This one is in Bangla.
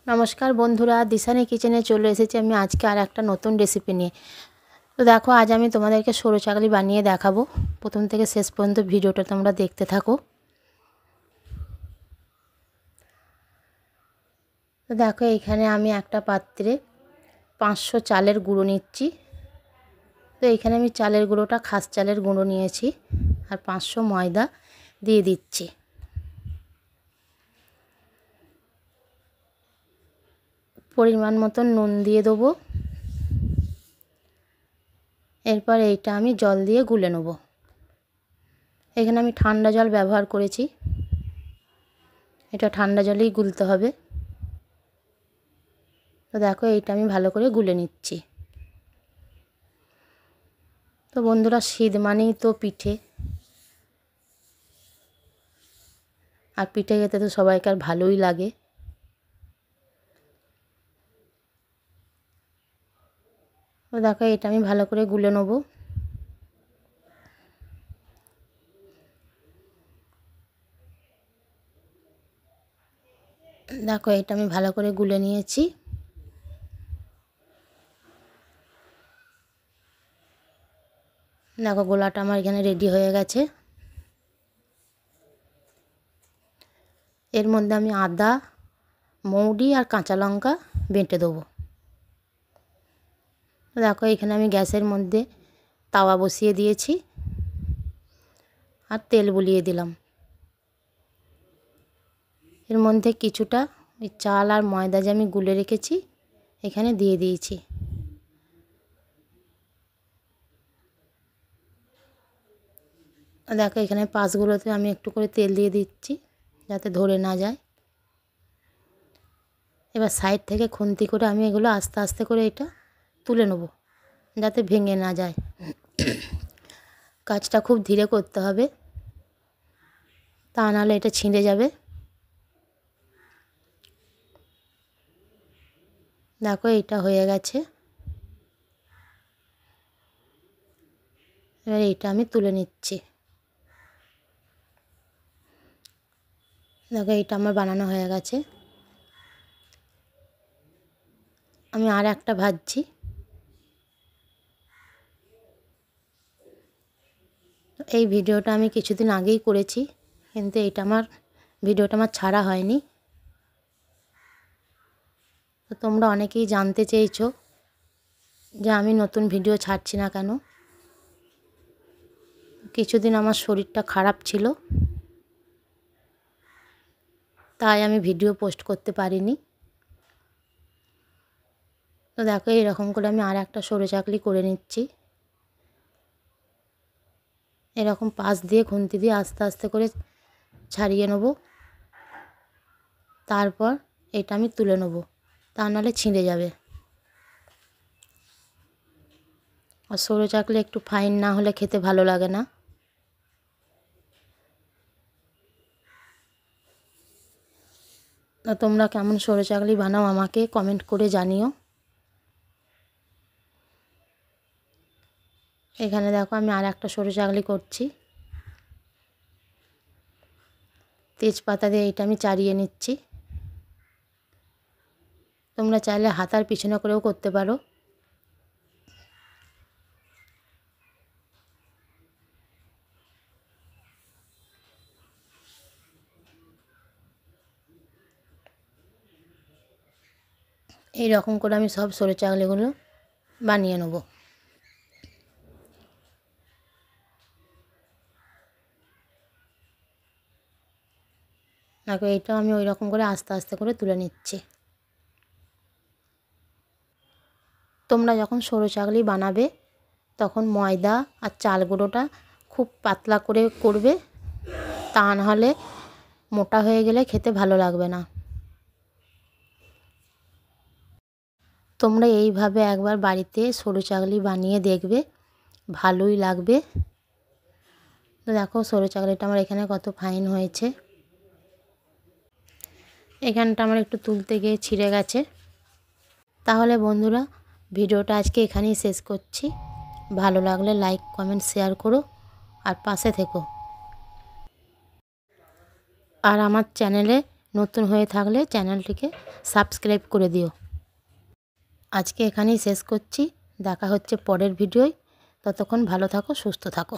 नमस्कार बंधुरा दिशानी किचेने चले एसेছি আমি আজকে আর একটা নতুন রেসিপি নিয়ে। তো দেখো আজ আমি তোমাদেরকে সরু চাকলি বানিয়ে দেখাবো। প্রথম থেকে শেষ পর্যন্ত ভিডিওটা তোমরা দেখতে থাকো। তো দেখো এখানে আমি একটা পাত্রে 500 চালের গুঁড়ো নিচ্ছি। তো এখানে আমি চালের গুঁড়োটা খাস চালের গুঁড়ো নিয়েছি আর 500 ময়দা দিয়ে দিচ্ছি। পরিমাণ মতন নুন দিয়ে দেবো। এরপর এইটা আমি জল দিয়ে গুলে নেব। এখানে আমি ঠান্ডা জল ব্যবহার করেছি, এটা ঠান্ডা জলেই গুলতে হবে। তো দেখো এইটা আমি ভালো করে গুলে নিচ্ছি। তো বন্ধুরা শীত মানেই তো পিঠে, আর পিঠে খেতে তো সবাইকার ভালোই লাগে। তো দেখো এটা আমি ভালো করে গুলে নেব। দেখো এটা আমি ভালো করে গুলে নিয়েছি। দেখো গোলাটা আমার এখানে রেডি হয়ে গেছে। এর মধ্যে আমি আদা, মৌরি আর কাঁচা লঙ্কা বেটে দেবো। দেখো এখানে আমি গ্যাসের মধ্যে তাওয়া বসিয়ে দিয়েছি আর তেল বুলিয়ে দিলাম। এর মধ্যে কিছুটা ওই চাল আর ময়দা যে আমি গুলে রেখেছি এখানে দিয়ে দিয়েছি। দেখো এখানে পাশগুলোতে আমি একটু করে তেল দিয়ে দিচ্ছি যাতে ধরে না যায়। এবার সাইড থেকে খুন্তি করে আমি এগুলো আস্তে আস্তে করে এটা তুলে নেব যাতে ভেঙে না যায়। কাজটা খুব ধীরে করতে হবে, তা নাহলে এটা ছিঁড়ে যাবে। দেখো এইটা হয়ে গেছে। এবার এইটা আমি তুলে নিচ্ছি। দেখো এইটা আমার বানানো হয়ে গেছে। আমি আর একটা ভাজছি। এই ভিডিওটা আমি কিছুদিন আগেই করেছি, কিন্তু ভিডিওটা আমার ছাড়া হয়নি। তো তোমরা অনেকেই জানতে চেয়েছো যে আমি নতুন ভিডিও ছাড়ছি না কেন। কিছুদিন আমার শরীরটা খারাপ ছিল, তাই আমি ভিডিও পোস্ট করতে পারিনি। তো দেখো এরকম করে আমি আর একটা সরু চাকলি করে নিচ্ছি। এরকম পাশ দিয়ে খুন্তি দিয়ে আস্তে আস্তে করে ছাড়িয়ে নেব। তারপর এটা আমি তুলে নেব, তা নাহলে ছিঁড়ে যাবে। আর সরু চাকলি একটু ফাইন না হলে খেতে ভালো লাগে না। তোমরা কেমন সরু চাকলি বানাও আমাকে কমেন্ট করে জানিও। এখানে দেখো আমি আর একটা সরু চাকলি করছি। তেজপাতা দিয়ে এটা আমি চাড়িয়ে নিচ্ছি। তোমরা চাইলে হাতার পিছনে করেও করতে পারো। এই রকম করে আমি সব সরু চাকলিগুলো বানিয়ে নেব। দেখো এইটাও আমি ওই রকম করে আস্তে আস্তে করে তুলে নিচ্ছি। তোমরা যখন সরু চাকলি বানাবে তখন ময়দা আর চাল গুঁড়োটা খুব পাতলা করে করবে, তা নাহলে মোটা হয়ে গেলে খেতে ভালো লাগবে না। তোমরা এইভাবে একবার বাড়িতে সরু চাকলি বানিয়ে দেখবে, ভালোই লাগবে। তো দেখো সরু চাকলিটা আমার এখানে কত ফাইন হয়েছে। এখানটা আমার একটু তুলতে গিয়ে ছিঁড়ে গেছে। তাহলে বন্ধুরা ভিডিওটা আজকে এখানেই শেষ করছি। ভালো লাগলে লাইক কমেন্ট শেয়ার করো আর পাশে থেকো। আর আমার চ্যানেলে নতুন হয়ে থাকলে চ্যানেলটিকে সাবস্ক্রাইব করে দিও। আজকে এখানেই শেষ করছি, দেখা হচ্ছে পরের ভিডিওয়। ততক্ষণ ভালো থাকো, সুস্থ থাকো।